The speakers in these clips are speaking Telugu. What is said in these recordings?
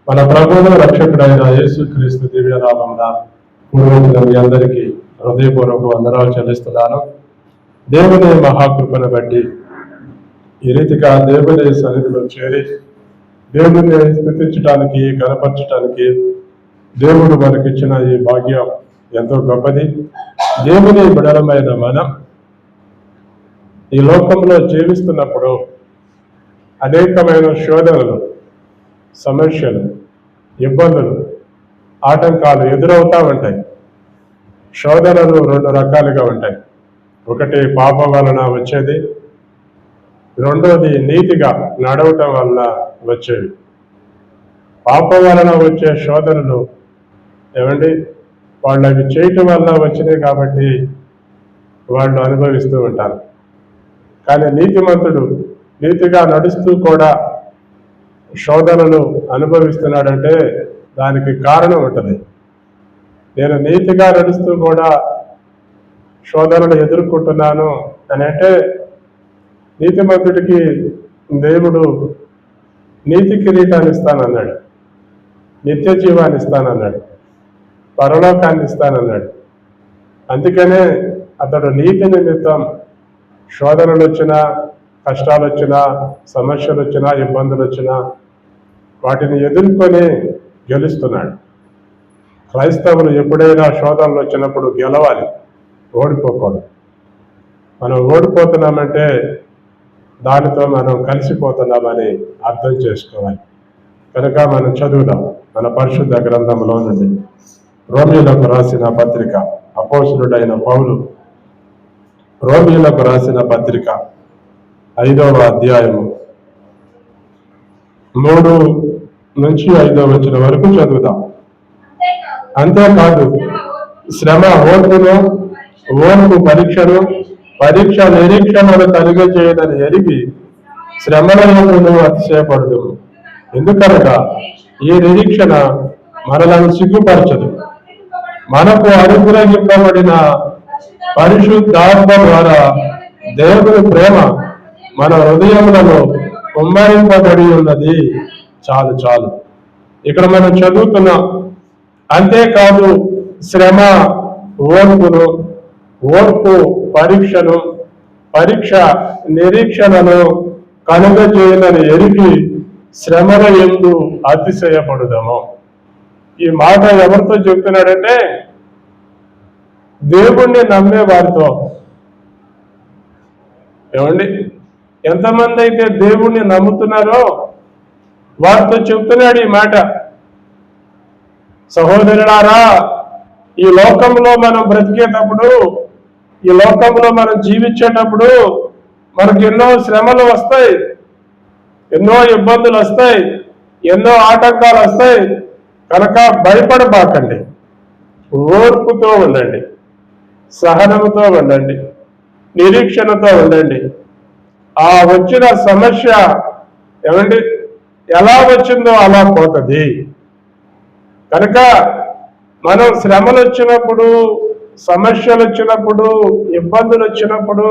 మన ప్రభువును రక్షకుడైన యేసుక్రీస్తు దివ్యనామమున పూర్వజుల మీ అందరికీ హృదయపూర్వక వందనాలు చెల్లిస్తున్నాను. దేవుని మహాకృపను బట్టి ఈ రీతిగా దేవుని సన్నిధిలో చేరి దేవుని స్తుతించడానికి, కనపరచడానికి దేవుడు మనకిచ్చిన ఈ భాగ్యం ఎంతో గొప్పది. దేవుని బిడలమైన మనం ఈ లోకంలో జీవిస్తున్నప్పుడు అనేకమైన శోధనలు, సమస్యలు, ఇబ్బందులు, ఆటంకాలు ఎదురవుతూ ఉంటాయి. శోధనలు రెండు రకాలుగా ఉంటాయి. ఒకటి పాపం వలన వచ్చేది, రెండోది నీతిగా నడవటం వలన వచ్చేవి. పాపం వలన వచ్చే శోధనలు ఏమండి, వాళ్ళు అవి చేయటం వలన వచ్చినాయి కాబట్టి వాళ్ళు అనుభవిస్తూ ఉంటారు. కానీ నీతిమంతుడు నీతిగా నడుస్తూ కూడా శోధనలు అనుభవిస్తున్నాడంటే దానికి కారణం ఉంటుంది. నేను నీతిగా నడుస్తూ కూడా శోధనలు ఎదుర్కొంటున్నాను అని అంటే నీతిమంతుడికి దేవుడు నీతి కిరీటాన్ని ఇస్తానన్నాడు, నిత్య జీవాన్ని ఇస్తానన్నాడు, పరలోకాన్ని ఇస్తానన్నాడు. అందుకనే అతడు నీతి నిమిత్తం శోధనలు వచ్చినా, కష్టాలు వచ్చినా, సమస్యలు వచ్చినా, ఇబ్బందులు వచ్చినా వాటిని ఎదుర్కొని గెలుస్తున్నాడు. క్రైస్తవులు ఎప్పుడైనా శోధనలు వచ్చినప్పుడు గెలవాలి, ఓడిపోకూడదు. మనం ఓడిపోతున్నామంటే దానితో మనం కలిసిపోతున్నామని అర్థం చేసుకోవాలి. కనుక మనం చదువుదాం మన పరిశుద్ధ గ్రంథంలో నుండి రోమీయులకు రాసిన పత్రిక. అపోస్తలుడైన పౌలు రోమీయులకు రాసిన పత్రిక 5వ అధ్యాయము 3 నుంచి 5వ వచనం వరకు చదువుదాం. అంతేకాదు శ్రమ ఓర్పును, ఓర్పు పరీక్షను, పరీక్ష నిరీక్షణను కలిగజేయదని ఎరిగి శ్రమలను అతిశయపడదు. ఎందుకనగా ఈ నిరీక్షణ మనలను సిగ్గుపరచదు. మనకు అనుగ్రహింపబడిన పరిశుద్ధాత్మ ద్వారా దేవుని ప్రేమ మన హృదయములలో కుమ్మరింపబడి ఉన్నది. చాలు చాలు. ఇక్కడ మనం చదువుతున్నాం. అంతేకాదు శ్రమ ఓర్పును, ఓర్పు పరీక్షను, పరీక్ష నిరీక్షణను కనుగజేయనని ఎరిగి శ్రమల యందు అతిశయపడుదాము. ఈ మాట ఎవరితో చెప్తున్నాడంటే దేవుణ్ణి నమ్మే వారితో. ఏమండి, ఎంతమంది అయితే దేవుణ్ణి నమ్ముతున్నారో వారితో చెప్తున్నాడు ఈ మాట. సహోదరులారా, ఈ లోకంలో మనం బ్రతికేటప్పుడు, ఈ లోకంలో మనం జీవించేటప్పుడు మనకు ఎన్నో శ్రమలు వస్తాయి, ఎన్నో ఇబ్బందులు వస్తాయి, ఎన్నో ఆటంకాలు వస్తాయి. కనుక భయపడబాకండి, ఓర్పుతో ఉండండి, సహనముతో ఉండండి, నిరీక్షణతో ఉండండి. ఆ వచ్చిన సమస్య ఏమండి ఎలా వచ్చిందో అలా పోతుంది. కనుక మనం శ్రమలు వచ్చినప్పుడు, సమస్యలు వచ్చినప్పుడు, ఇబ్బందులు వచ్చినప్పుడు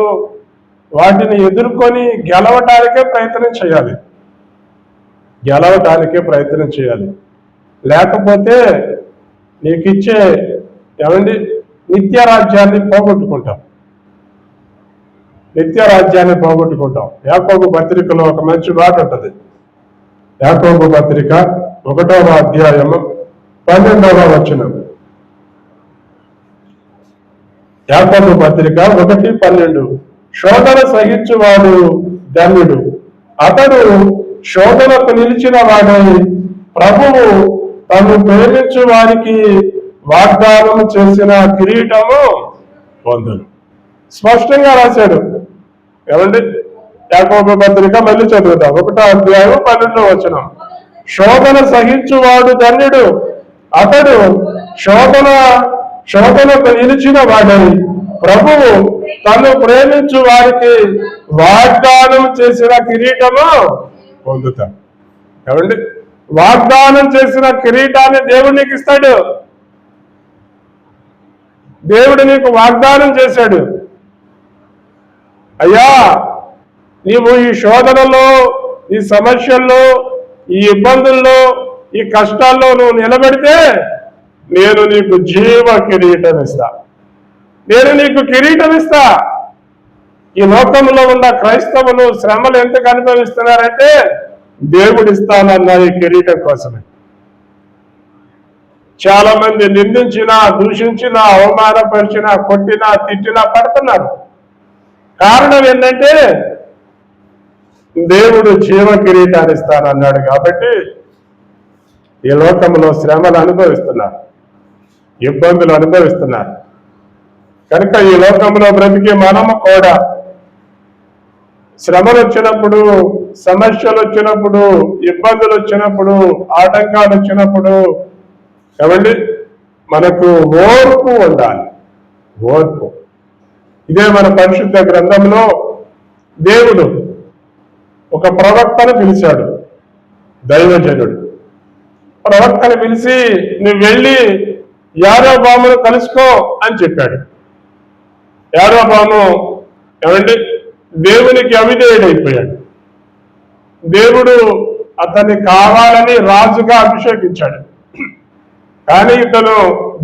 వాటిని ఎదుర్కొని గెలవటానికే ప్రయత్నం చేయాలి, గెలవటానికే ప్రయత్నం చేయాలి. లేకపోతే నీకు ఇచ్చే ఏమండి నిత్య రాజ్యాన్ని పోగొట్టుకుంటాం, నిత్య రాజ్యాన్ని పోగొట్టుకుంటాం. యాకోబు పత్రికలో ఒక మంచి మాట ఉంటుంది. యాకోబు పత్రిక 1వ అధ్యాయము 12వ వచనం. యాకోబు పత్రిక 1:12. శోధన సహించువాడు ధన్యుడు, అతడు శోధనకు నిలిచిన వాడై ప్రభువు తను ప్రేమించు వారికి వాగ్దానం చేసిన కిరీటము పొందును. స్పష్టంగా రాశాడు. ఏమండి, యాకోబు పత్రిక మళ్ళీ చదువుతాం. 1వ అధ్యాయం 12వ వచనం. శోధన సహించువాడు ధన్యుడు, అతడు శోధనకు నిలిచిన వాడై ప్రభువు తను ప్రేమించు వారికి వాగ్దానం చేసిన కిరీటము పొందుతాడు. ఏమండి, వాగ్దానం చేసిన కిరీటాన్ని దేవుడు నీకు ఇస్తాడు. దేవుడు నీకు వాగ్దానం చేశాడు. అయ్యా, నీవు ఈ శోధనలో, ఈ సమస్యల్లో, ఈ ఇబ్బందుల్లో, ఈ కష్టాల్లో నువ్వు నిలబడితే నేను నీకు జీవ కిరీటం ఇస్తా, నేను నీకు కిరీటం ఇస్తా. ఈ లోకంలో ఉన్న క్రైస్తవులు శ్రమలు ఎందుకు అనుభవిస్తున్నారంటే దేవుడు ఇస్తానన్న ఈ కిరీటం కోసమే. చాలా మంది నిందించినా, దూషించినా, అవమానపరిచినా, కొట్టినా, తిట్టినా పడుతున్నారు. కారణం ఏంటంటే దేవుడు జీవ కిరీటాన్ని ఇస్తానన్నాడు కాబట్టి ఈ లోకంలో శ్రమలు అనుభవిస్తున్నారు, ఇబ్బందులు అనుభవిస్తున్నారు. కనుక ఈ లోకంలో బ్రతికే మనము కూడా శ్రమలు వచ్చినప్పుడు, సమస్యలు వచ్చినప్పుడు, ఇబ్బందులు వచ్చినప్పుడు, ఆటంకాలు వచ్చినప్పుడు ఏమండి మనకు ఓర్పు ఉండాలి. ఓర్పు. ఇదే మన పరిశుద్ధ గ్రంథంలో దేవుడు ఒక ప్రవక్తను పిలిచాడు, దైవజనుడు. ప్రవక్తను పిలిచి నువ్వు వెళ్ళి యారోబామును కలుసుకో అని చెప్పాడు. యారోబాము ఏమండి దేవునికి అవిధేయుడైపోయాడు. దేవుడు అతన్ని కావాలని రాజుగా అభిషేకించాడు. కానీ ఇతను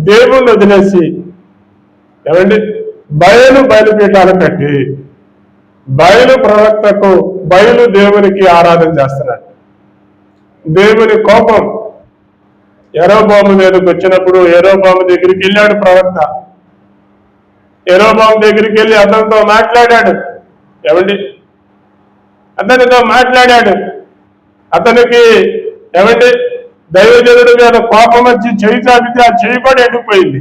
దేవుణ్ణి వదిలేసి ఏమండి బయలుపీఠాలు కట్టి బయలు ప్రవక్తకు, బయలు దేవునికి ఆరాధన చేస్తున్నాడు. దేవుని కోపం యెరోబాము మీదకి వచ్చినప్పుడు యెరోబాము దగ్గరికి వెళ్ళాడు ప్రవక్త. యెరోబాము దగ్గరికి వెళ్ళి అతనితో మాట్లాడాడు. ఏమండి అతనితో మాట్లాడాడు. అతనికి ఏమండి దైవజనుడి మీద కోపం వచ్చి చేయి చాపితే ఆ చేయి కూడా ఎండిపోయింది.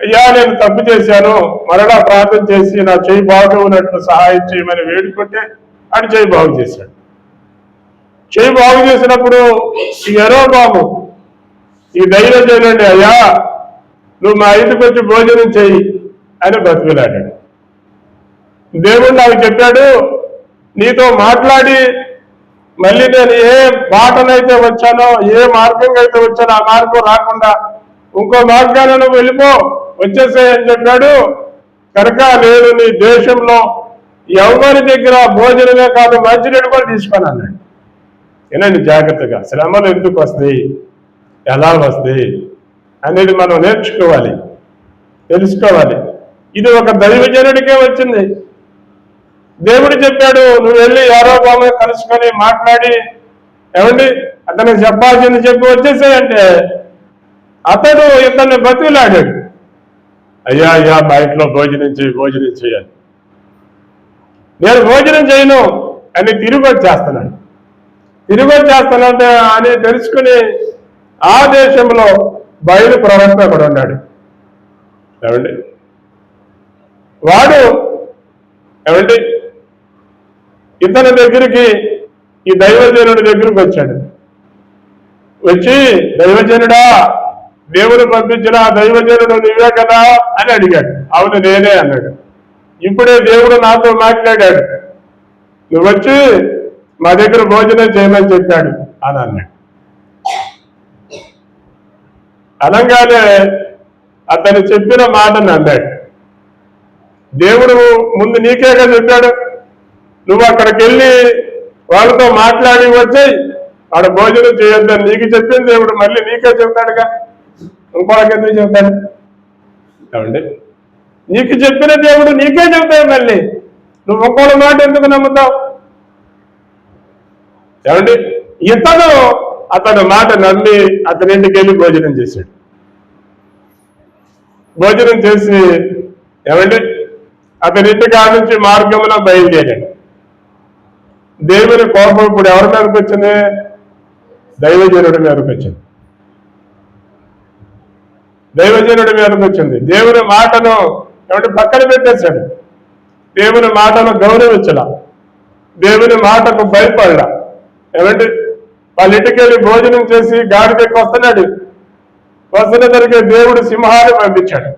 అయ్యా నేను తప్పు చేశాను, మరలా ప్రార్థన చేసి నా చేయి బాగున్నట్లు సహాయం చేయమని వేడుకుంటే అని చేయి బాగు చేశాడు. చేయి బాగు చేసినప్పుడు ఈ యెరోబాము ఈ దైవజనుడి అయ్యా నువ్వు మా ఇంటికి వచ్చి భోజనం చేయి అని బతికిలాడాడు. దేవుడు నాకు చెప్పాడు నీతో మాట్లాడి మళ్ళీ నేను ఏ బాటనైతే వచ్చానో, ఏ మార్గంగా అయితే వచ్చానో ఆ మార్గం రాకుండా ఇంకో మార్గాన్ని నువ్వు వెళ్ళిపో, వచ్చేసేయని చెప్పాడు. కనుక నేను నీ దేశంలో ఎవరి దగ్గర భోజనమే కాదు మంచినీళ్ళు కూడా తీసుకొని అన్నాడు. వినండి జాగ్రత్తగా, శ్రమలు ఎందుకు వస్తాయి, ఎలా వస్తాయి అనేది మనం నేర్చుకోవాలి, తెలుసుకోవాలి. ఇది ఒక దైవజనుడికే వచ్చింది. దేవుడు చెప్పాడు నువ్వు వెళ్ళి యెరోబాము కలుసుకొని మాట్లాడి ఏమండి అతనికి చెప్పాల్సింది చెప్పి వచ్చేసాయంటే అతడు ఇతన్ని బతిలాడాడు. అయ్యా అయ్యా మా ఇంట్లో భోజనం చేయాలి, నేను భోజనం చేయను అని తిరిగి వచ్చేస్తున్నాడు అని తెలుసుకుని ఆ దేశంలో బయలు ప్రవక్త కూడా ఉన్నాడు. ఏమండి వాడు ఏమండి ఇతని దగ్గరికి ఈ దైవజనుడి దగ్గరికి వచ్చాడు. వచ్చి దైవజనుడా దేవుడు పంపించిన దైవజనుడు నీవే కదా అని అడిగాడు. అవును నేనే అన్నాడు. ఇప్పుడే దేవుడు నాతో మాట్లాడాడు, నువ్వు వచ్చి మా దగ్గర భోజనం చేయమని చెప్పాడు అని అన్నాడు. అనగానే అతను చెప్పిన మాటను అన్నాడు. దేవుడు ముందు నీకేగా చెప్పాడు, నువ్వు అక్కడికి వెళ్ళి వాళ్ళతో మాట్లాడి వచ్చాయి, వాడు భోజనం చేయొద్దని నీకు చెప్పింది దేవుడు మళ్ళీ నీకే చెప్తాడుగా, ఇంకోళ్ళకి ఎందుకు చెప్తాడు? ఏమండి నీకు చెప్పిన దేవుడు నీకే చెప్తాడు, మళ్ళీ నువ్వు ఇంకోళ్ళ మాట ఎందుకు నమ్ముతావు? ఏమండి అతను మాట నమ్మి అతని ఇంటికి వెళ్ళి భోజనం చేశాడు. భోజనం చేసి ఏమండి అతని ఇంటి కాడ నుంచి మార్గంలో బయలుదేరాడు. దేవుని కోపం ఇప్పుడు ఎవరి మీదకి వచ్చింది? దైవజనుడి మీదకి వచ్చింది. దైవజనుడి మీదకి వచ్చింది. దేవుని మాటను ఏమంటే పక్కన పెట్టేశాడు. దేవుని మాటను గౌరవించడా, దేవుని మాటకు భయపడడా. ఏమంటే వాళ్ళ ఇంటికి వెళ్ళి భోజనం చేసి గాడిదెక్కి వస్తున్నాడు. వస్తున్నసరికి దేవుడు సింహాన్ని పంపించాడు.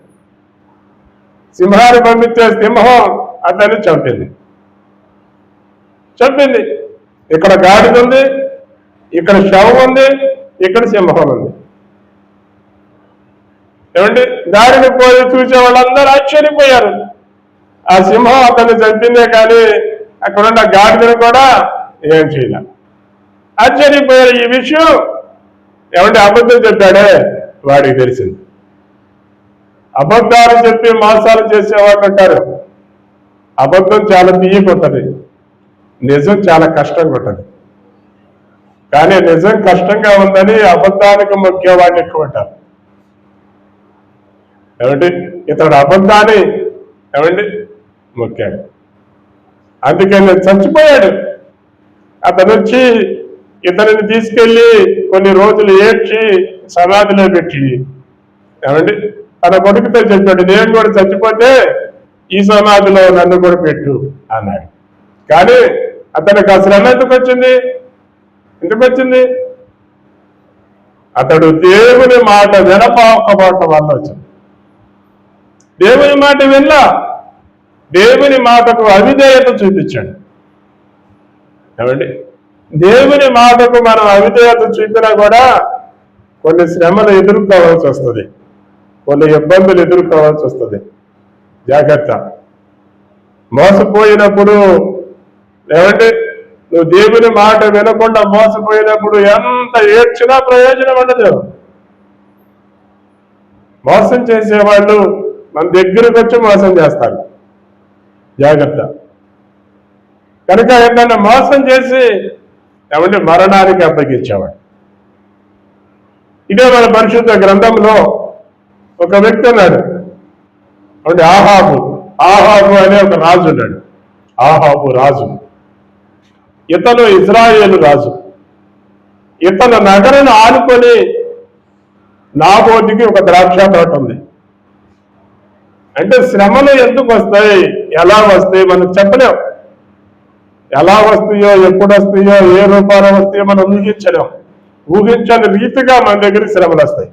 సింహాన్ని పంపించే సింహం అతన్ని చంపింది. ఇక్కడ గాడిద ఉంది, ఇక్కడ శవం ఉంది, ఇక్కడ సింహం ఉంది. ఏమండి గాడిద పోయి చూసే వాళ్ళందరూ ఆశ్చర్యపోయారు. ఆ సింహం అతన్ని చంపిందే కానీ అక్కడున్న గాడిదను కూడా ఏం చేయాలి. ఆశ్చర్యపోయారు. ఈ విషయం ఏమంటే అబద్ధం చెప్పాడే వాడికి తెలిసింది. అబద్ధాలు చెప్పి మోసాలు చేసేవాళ్ళు అంటారు. అబద్ధం చాలా తీయకుంటది, నిజం చాలా కష్టంగా ఉంటుంది. కానీ నిజం కష్టంగా ఉందని అబద్ధానికి మొక్కేవాడిని ఎక్కువ అంటారు. ఏమంటే ఇతడు అబద్ధాన్ని ఏమండి మొక్కాడు, అందుకని చచ్చిపోయాడు. అతను వచ్చి ఇతనిని తీసుకెళ్లి కొన్ని రోజులు ఏడ్చి సమాధిలో పెట్టి ఏమండి తన కొడుకుతో చెప్పాడు, నేను కూడా చచ్చిపోతే ఈ సమాధిలో నన్ను కూడా పెట్టు అన్నాడు. కానీ అతనికి ఆ శ్రమ ఎందుకు వచ్చింది? అతడు దేవుని మాట వినకపోవటం వల్ల వచ్చింది. దేవుని మాట విన్న, దేవుని మాటకు అవిధేయత చూపించాడు. ఏమండి దేవుని మాటకు మనం అవిధేయత చూపినా కూడా కొన్ని శ్రమలు ఎదుర్కోవాల్సి వస్తుంది, కొన్ని ఇబ్బందులు ఎదుర్కోవాల్సి వస్తుంది. జాగ్రత్త. మోసపోయినప్పుడు ఏమంటే నువ్వు దేవుని మాట వినకుండా మోసపోయినప్పుడు ఎంత ఏడ్చినా ప్రయోజనం ఉండదు. మోసం చేసేవాళ్ళు మన దగ్గరకు వచ్చి మోసం చేస్తారు. జాగ్రత్త. కనుక ఏంటంటే మోసం చేసి ఏమంటే మరణానికి అప్పగించేవాడు. ఇదే మన పరిశుద్ధ గ్రంథంలో ఒక వ్యక్తి ఉన్నాడు. అంటే ఆహాబు అనే ఒక రాజు ఉన్నాడు. ఆహాబు రాజు. ఇతను ఇజ్రాయేలు రాజు. ఇతను నగరాన్ని ఆనుకొని నాబోతుకి ఒక ద్రాక్ష తోట ఉంది. అంటే శ్రమలు ఎందుకు వస్తాయి, ఎలా వస్తాయి మనం చెప్పలేం. ఎలా వస్తాయో, ఎప్పుడు వస్తాయో, ఏ రూపాలు వస్తాయో మనం ఊహించలేం. ఊహించని రీతిగా మన దగ్గరికి శ్రమలు వస్తాయి.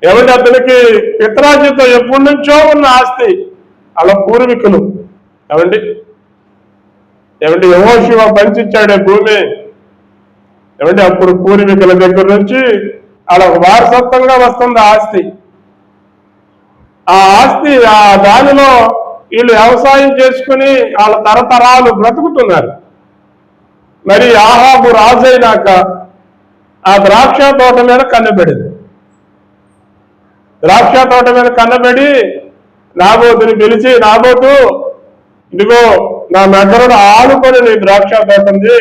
ఏమంటే అతనికి పితరాజితో ఎప్పటి నుంచో ఉన్న ఆస్తి, అలా పూర్వీకులు ఏమండి యెహోషువ పంచిచ్చాడే భూమి. ఏమంటే అప్పుడు పూర్వీకుల దగ్గర నుంచి అలా వారసత్వంగా వస్తుంది ఆస్తి. ఆ ఆస్తి దానిలో వీళ్ళు వ్యవసాయం చేసుకుని వాళ్ళ తరతరాలు బ్రతుకుతున్నారు. మరి ఆహాబు రాజైనాక ఆ ద్రాక్ష తోట మీద కన్నబెడింది. ద్రాక్ష తోట మీద కన్నబెడి నాబోతుని పిలిచి, నాబోతు ఇదిగో నా నగరును ఆనుకొని నీ ద్రాక్ష తోట ఉంది,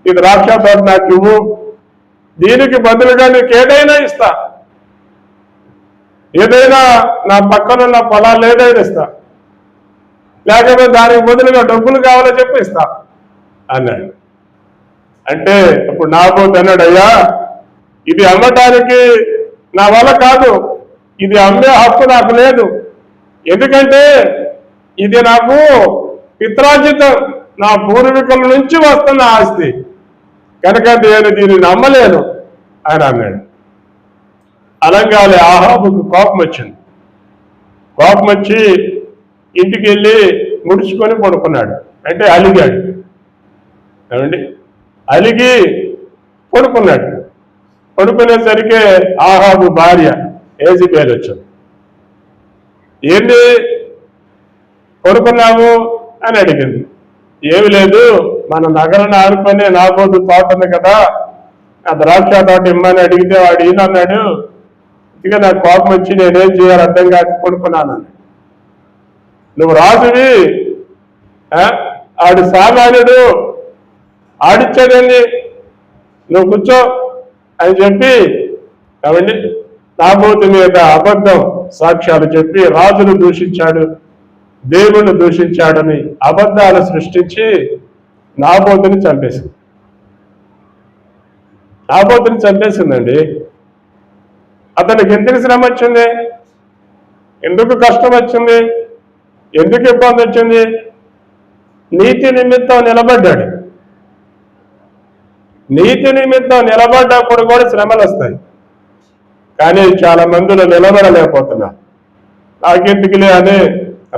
ఈ ద్రాక్ష తోట నాకు ఇవ్వు, దీనికి బదులుగా నీకు ఏదైనా ఇస్తా, ఏదైనా నా పక్కనున్న పొలాలు ఏదైనా ఇస్తా, లేకపోతే దానికి బదులుగా డబ్బులు కావాలో చెప్పి ఇస్తా అన్నాడు. అంటే అప్పుడు నాబోతు అన్నాడు, అయ్యా ఇది అమ్మటానికి నా వల్ల కాదు, ఇది అమ్మే హక్కు నాకు లేదు. ఎందుకంటే ఇది నాకు పిత్రార్జితం, నా పూర్వీకుల నుంచి వస్తున్న ఆస్తి, కనుక నేను దీన్ని నమ్మలేను అని అన్నాడు. అలంగాలి ఆహాబుకు కోపం వచ్చింది. కోపం వచ్చి ఇంటికి వెళ్ళి ముడుచుకొని పడుకున్నాడు. అంటే అలిగాడు. ఏమండి అలిగి పడుకున్నాడు. పడుకునేసరికి ఆహాబు భార్య ఏజిబేలు వచ్చింది. ఏంటి పడుకున్నావు అని అడిగింది. ఏమి లేదు, మన నగరాన్ని ఆడుకొని నాబోతు తోట ఉంది కదా, ఆ ద్రాక్ష తోట ఇమ్మని అడిగితే వాడు ఈయనన్నాడు. ఇక నాకు కోపం వచ్చి నేనేం చేయాలి అర్థం కాక పడుకున్నాను. నువ్వు రాజువి, ఆడు సామాన్యుడు, ఆడిచ్చాడండి, నువ్వు కూర్చో అని చెప్పి ఏమండి నాబోతు మీద అబద్ధం సాక్ష్యాలు చెప్పి రాజును దూషించాడు, దేవుణ్ణి దూషించాడని అబద్ధాలు సృష్టించి నాబోతుని చంపేసిందండి. అతనికి ఎందుకు శ్రమ వచ్చింది, ఎందుకు కష్టం వచ్చింది, ఎందుకు ఇబ్బంది వచ్చింది? నీతి నిమిత్తం నిలబడ్డాడు. నీతి నిమిత్తం నిలబడ్డప్పుడు కూడా శ్రమలు వస్తాయి. కానీ చాలా మందిలో నిలబడలేకపోతున్నా, నాకెందుకులే అని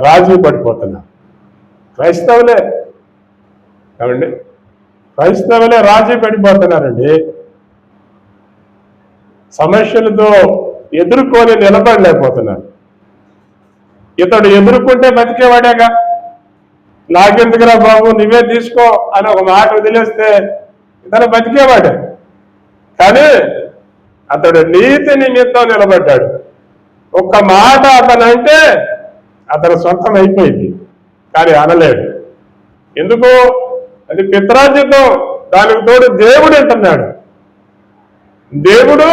రాజీ పడిపోతున్నా. క్రైస్తవులే ఏమండి, క్రైస్తవులే రాజీ పడిపోతున్నారండి. సమస్యలతో ఎదుర్కొని నిలబడలేకపోతున్నారు. ఇతడు ఎదుర్కొంటే బతికేవాడేగా, నాకెందుకురా బాబు నువ్వే తీసుకో అని ఒక మాట వదిలేస్తే ఇతను బతికేవాడు. కానీ అతడు నీతి నిమిత్తం నిలబడ్డాడు. ఒక్క మాట అతనంటే అతను సొంతం అయిపోయింది, కానీ అనలేడు. ఎందుకు? అది పిత్రార్జితం. దానికి తోడు దేవుడు అంటున్నాడు. దేవుడు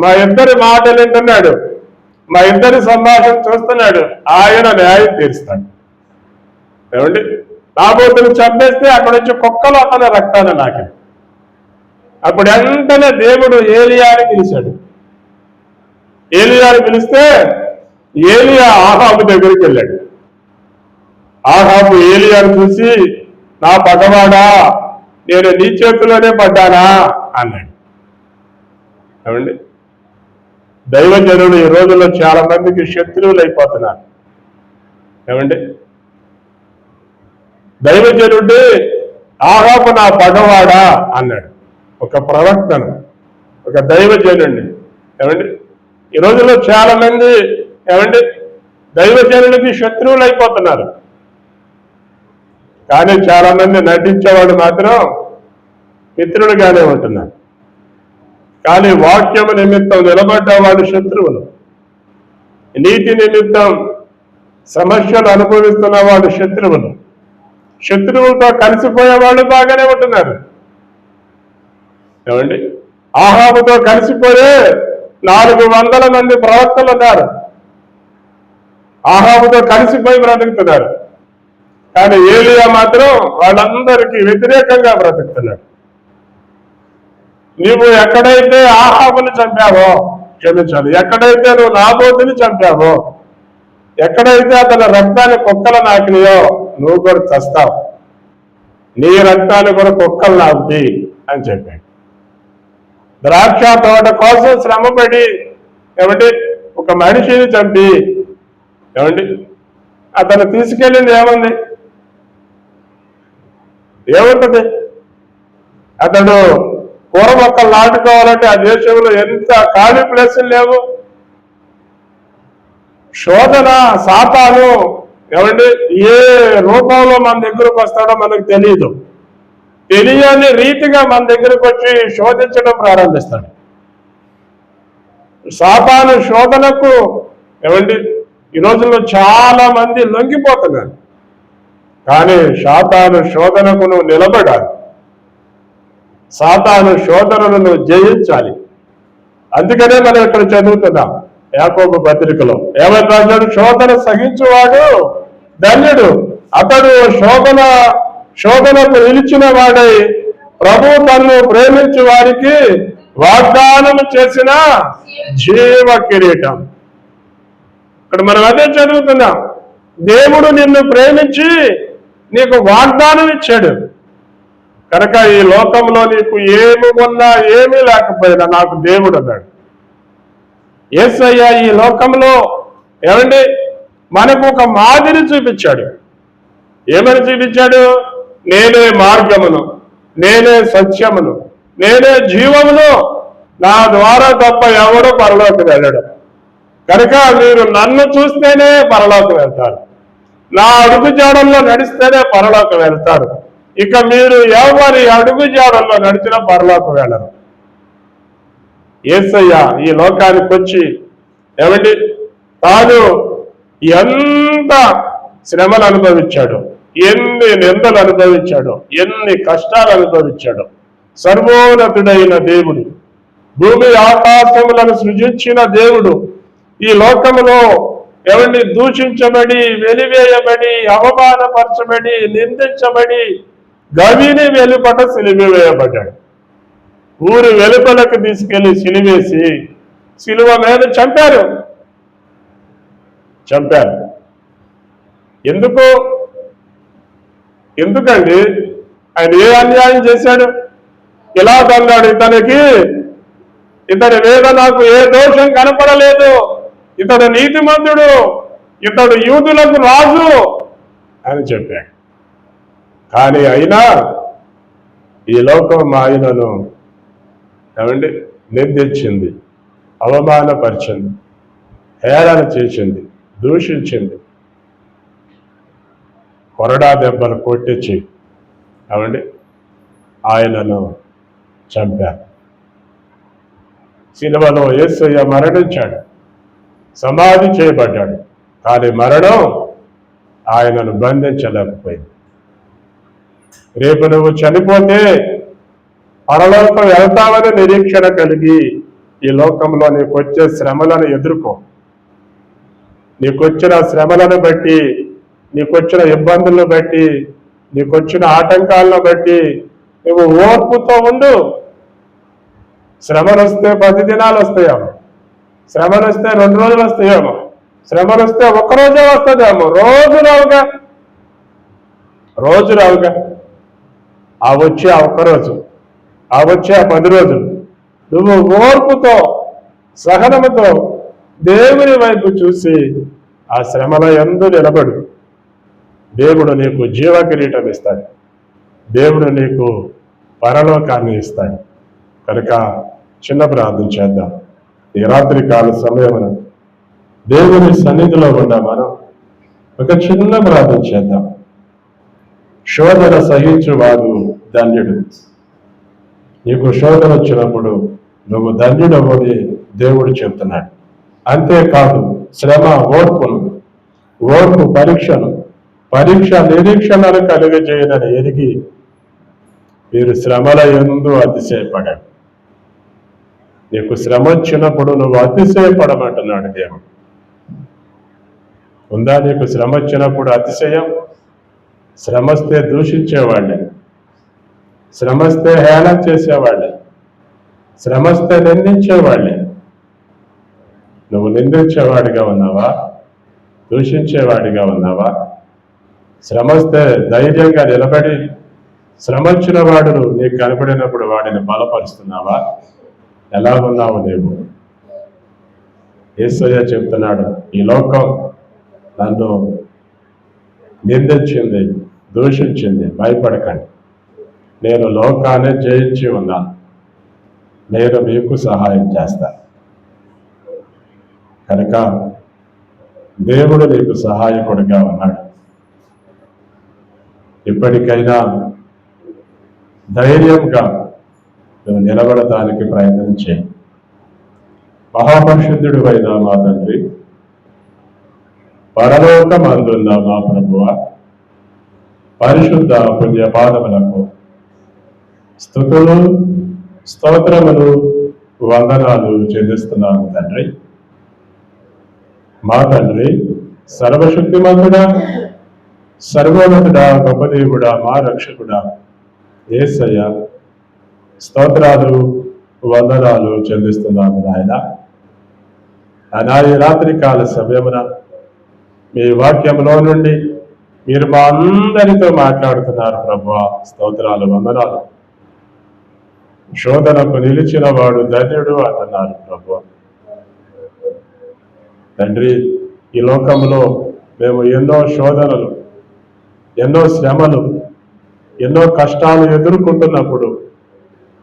మా ఇద్దరి మాటలు వింటున్నాడు, మా ఇద్దరి సంభాషణ చూస్తున్నాడు. ఆయన న్యాయం తీరుస్తాడు. ఏమండి, నాబోతుని చంపేస్తే అక్కడ నుంచి కుక్కలు అతని రక్తాన్ని నాకింది. అప్పుడు వెంటనే దేవుడు ఏలియాని పిలిచాడు. ఏలియాని పిలిస్తే ఏలియా ఆహాబు దగ్గరికి వెళ్ళాడు. ఆహాబు ఏలియాను చూసి, నా పగవాడా, నేను నీ చేతిలోనే పడ్డానా అన్నాడు. ఏమండి, దైవజనుడు ఈ రోజుల్లో చాలా మందికి శత్రువులు అయిపోతున్నారు. ఏమండి, దైవజనుడు ఆహాబు నా పగవాడా అన్నాడు. ఒక ప్రవక్తను, ఒక దైవజనుడిని. ఏమండి, ఈ రోజుల్లో చాలా మంది ఏమండి దైవజనుడికి శత్రువులు అయిపోతున్నారు. కానీ చాలా మంది నటించేవాడు మాత్రం మిత్రుడుగానే ఉంటున్నారు. కానీ వాక్యము నిమిత్తం నిలబడ్డవాడు శత్రువులు, నీతి నిమిత్తం సమస్యలు అనుభవిస్తున్న వాడు శత్రువులు, శత్రువులతో కలిసిపోయేవాళ్ళు బాగానే ఉంటున్నారు. ఏమండి, ఆహాబుతో కలిసిపోయే 400 మంది ప్రవక్తలు ఉన్నారు. ఆహాబుతో కలిసిపోయి బ్రతుకుతున్నారు. కానీ ఏలియా మాత్రం వాళ్ళందరికీ వ్యతిరేకంగా బ్రతుకుతున్నాడు. నీవు ఎక్కడైతే ఆహాబుని చంపావో, క్షమించాలి, ఎక్కడైతే నువ్వు నాబోతుని చంపావో, ఎక్కడైతే అతని రక్తాన్ని కుక్కలు నాకినాయో, నువ్వు కూడా చస్తావు. నీ రక్తాన్ని కూడా కుక్కలు నాకుతాయి అని చెప్పాడు. ద్రాక్ష తోట కోసం శ్రమపడి ఏమంటే ఒక మనిషిని చంపి ఏమండి అతను తీసుకెళ్ళింది ఏముంటది? అతడు కూర మొక్కలు నాటుకోవాలంటే ఆ దేశంలో ఎంత ఖాళీ ప్లేసులు లేవు. శోధన, సాతాను ఏమండి ఏ రూపంలో మన దగ్గరకు వస్తాడో మనకు తెలియదు. తెలియని రీతిగా మన దగ్గరకు వచ్చి శోధించడం ప్రారంభిస్తాడు. సాతాను శోధనకు ఏమండి ఈ రోజుల్లో చాలా మంది లొంగిపోతున్నారు. కానీ సాతాను శోధనకు నువ్వు నిలబడాలి. సాతాను శోధనను నువ్వు జయించాలి. అందుకనే మనం ఇక్కడ చదువుతున్నాం యాకోబు పత్రికలో ఏమని రాశాడు? శోధన సహించువాడు ధన్యుడు, అతడు శోధనకు నిలిచిన వాడై ప్రభు తన్ను ప్రేమించు వారికి వాగ్దానం చేసిన జీవ కిరీటం. ఇక్కడ మనం అదే చదువుతున్నాం. దేవుడు నిన్ను ప్రేమించి నీకు వాగ్దానం ఇచ్చాడు కనుక ఈ లోకంలో నీకు ఏమి ఉన్నా ఏమీ లేకపోయినా నాకు దేవుడు అన్నాడు. యేసయ్య ఈ లోకంలో ఏమండి మనకు ఒక మాదిరి చూపించాడు. ఏమని చూపించాడు? నేనే మార్గమును, నేనే సత్యమును, నేనే జీవమును, నా ద్వారా తప్ప ఎవడో పరలోకి వెళ్ళడు. కనుక మీరు నన్ను చూస్తేనే పరలోకి వెళ్తారు, నా అడుగు జాడల్లో నడిస్తేనే పరలోకి వెళ్తారు. ఇక మీరు ఎవరి అడుగు జాడల్లో నడిచినా పరలోకి వెళ్ళరు. యేసయ్య ఈ లోకానికి వచ్చి ఏమండి తాను ఎంత శ్రమలు అనుభవించాడు, ఎన్ని నిందలు అనుభవించాడు, ఎన్ని కష్టాలు అనుభవించాడు. సర్వోన్నతుడైన దేవుడు, భూమి ఆకాశములను సృజించిన దేవుడు ఈ లోకములో ఏమండి దూషించబడి, వెలివేయబడి, అవమానపరచబడి, నిందించబడి, గవిని వెలుపట సిలివేయబడ్డాడు. ఊరి వెలుపలకు తీసుకెళ్లి సిలివేసి సిలువ మీద చంపారు. ఎందుకండి ఆయన ఏ అన్యాయం చేశాడు? ఇలా అన్నాడు, ఇతని మీద నాకు ఏ దోషం కనపడలేదు, ఇతడు నీతిమంతుడు, ఇతడు యూదులకు రాజు అని చెప్పాడు. కానీ అయినా ఈ లోకం ఆయనను ఏమండి నిందించింది, అవమానపరిచింది, హేళన చేసింది, దూషించింది, కొరడా దెబ్బలు కొట్టించి ఏమండి ఆయనను చంపారు. సిలువలో యేసయ్య మరణించాడు, సమాధి చేయబడ్డాడు. కానీ మరణం ఆయనను బంధించలేకపోయింది. రేపు నువ్వు చనిపోతే పరలోకం వెళ్తామని నిరీక్షణ కలిగి ఈ లోకంలో నీకొచ్చే శ్రమలను ఎదుర్కో. నీకొచ్చిన శ్రమలను బట్టి, నీకొచ్చిన ఇబ్బందులను బట్టి, నీకొచ్చిన ఆటంకాలను బట్టి నువ్వు ఓర్పుతో ఉండు. శ్రమలు వస్తే 10 దినాలు వస్తాయేమో, శ్రమలు వస్తే 2 రోజులు వస్తాయేమో, శ్రమలు వస్తే 1 రోజే వస్తుందేమో, రోజు రావుగా. ఆ వచ్చే ఆ 1 రోజు, ఆ వచ్చే ఆ 10 రోజులు నువ్వు ఓర్పుతో, సహనముతో దేవుని వైపు చూసి ఆ శ్రమల యందు నిలబడు. దేవుడు నీకు జీవ కిరీటం ఇస్తాడు, దేవుడు నీకు పరలోకాన్ని ఇస్తాడు. కనుక చిన్న ప్రార్థన చేద్దాం. ఈ రాత్రి కాల సమయమున దేవుని సన్నిధిలో ఉన్న మనం ఒక చిన్న ప్రార్థన చేద్దాం. శోధన సహించువాడు ధన్యుడు. నీకు శోధన వచ్చినప్పుడు నువ్వు ధన్యుడవని దేవుడు చెప్తున్నాడు. అంతేకాదు, శ్రమ ఓర్పు పరీక్ష నిరీక్షణను కలిగజేయనని ఎరిగి మీరు శ్రమల యందు అతిశయపడాడు. నీకు శ్రమ వచ్చినప్పుడు నువ్వు అతిశయపడమంటున్నాడు దేవుడు. ఉందా నీకు శ్రమ వచ్చినప్పుడు అతిశయం? శ్రమస్తే దూషించేవాళ్ళే, శ్రమస్తే హేళన చేసేవాళ్ళే, శ్రమస్తే నిందించేవాళ్ళే. నువ్వు నిందించేవాడిగా ఉన్నావా? దూషించేవాడిగా ఉన్నావా? శ్రమస్తే ధైర్యంగా నిలబడి శ్రమ వచ్చిన వాడు నీకు కనపడినప్పుడు వాడిని బలపరుస్తున్నావా? ఎలా ఉన్నావు నీవు? యేసయ్య చెప్తున్నాడు, ఈ లోకం నన్ను నిందించింది, దూషించింది, భయపడకండి, నేను లోకాన్ని జయించి ఉన్నాను, నేను మీకు సహాయం చేస్తాను. కనుక దేవుడు నీకు సహాయకుడిగా ఉన్నాడు. ఇప్పటికైనా ధైర్యంగా నువ్వు నిలబడటానికి ప్రయత్నం చేయి. మహాపరిశుద్ధుడు అయిన మా తండ్రి, పరలోకమందున్న మా ప్రభువ, పరిశుద్ధ పుణ్యపాదములకు స్తుతులు, స్తోత్రములు, వందనాలు చెల్లిస్తున్నాను తండ్రి. మా తండ్రి, సర్వశక్తిమంతుడా, సర్వోన్నతుడా, గొప్ప దేవుడా, మా రక్షకుడా యేసయ్య, స్తోత్రాలు, వందనాలు చెల్లిస్తున్నాము నాయన. ఈ రాత్రి కాల సమయమున మీ వాక్యంలో నుండి మీరు మా అందరితో మాట్లాడుతున్నారు ప్రభువా. స్తోత్రాలు, వందనాలు. శోధనకు నిలిచిన వాడు ధన్యుడు అంటున్నారు ప్రభువా. తండ్రి, ఈ లోకంలో మేము ఎన్నో శోధనలు, ఎన్నో శ్రమలు, ఎన్నో కష్టాలు ఎదుర్కొంటున్నప్పుడు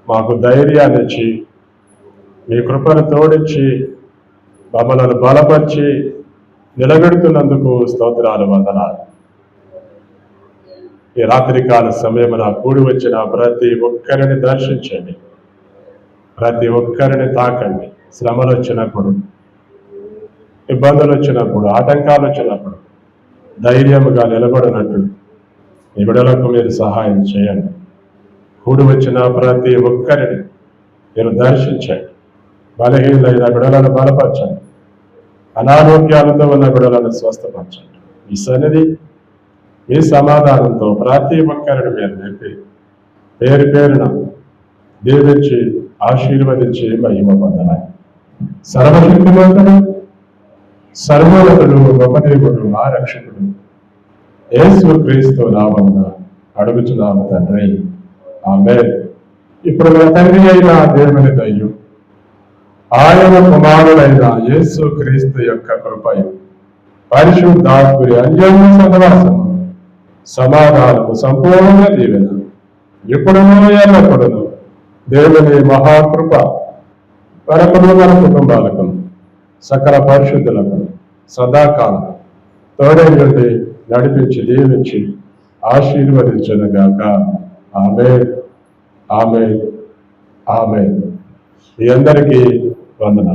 మాకు ధైర్యాన్ని ఇచ్చి, మీ కృపను తోడించి, మమ్మల్ని బలపరిచి నిలబెడుతున్నందుకు స్తోత్రాలు, వందనాలు. ఈ రాత్రికాల సమయమున కూడి వచ్చిన ప్రతి ఒక్కరిని దర్శించండి, ప్రతి ఒక్కరిని తాకండి. శ్రమలు వచ్చినప్పుడు, ఇబ్బందులు వచ్చినప్పుడు, ఆటంకాలు వచ్చినప్పుడు ధైర్యముగా నిలబడినట్టు ఈ బిడ్డలకు మీరు సహాయం చేయండి. కూడి వచ్చిన ప్రతి ఒక్కరిని మీరు దర్శించండి. బలహీనైన బిడ్డలను బలపరచండి, అనారోగ్యాలతో ఉన్న బిడ్డలను స్వస్థపరచండి. మీ సన్నిధి, మీ సమాధానంతో ప్రతి ఒక్కరిని మీరు నింపి పేరు పేరున దీవించి ఆశీర్వదించి మహిమ పొందాలి. సర్వశక్తిమంతుడు, సర్వోన్నతుడు, గొప్ప దేవుడు, మా రక్షకుడు యేసు క్రీస్తు నామమున అడుగుచున్నాము తండ్రి, ఆమేన్. ఇప్పుడు మన తండ్రి అయిన దేవుని దయయు, ఆయన కుమారుడైన యేసు క్రీస్తు యొక్క కృపయు, పరిశుద్ధాత్ముడి అన్యోన్య సహవాసము, సమాధానము, సంపూర్ణ దీవెన ఎప్పుడునూ ఎల్లప్పుడును దేవుని మహాకృప మనకును, మన కుటుంబాలకు, సకల పరిశుద్ధులకు సదాకాలం తోడై నుండి నడిపించి దీవించి ఆశీర్వదించునుగాక. ఆమేన్, ఆమేన్, ఆమేన్. మీ అందరికీ వందనాలు.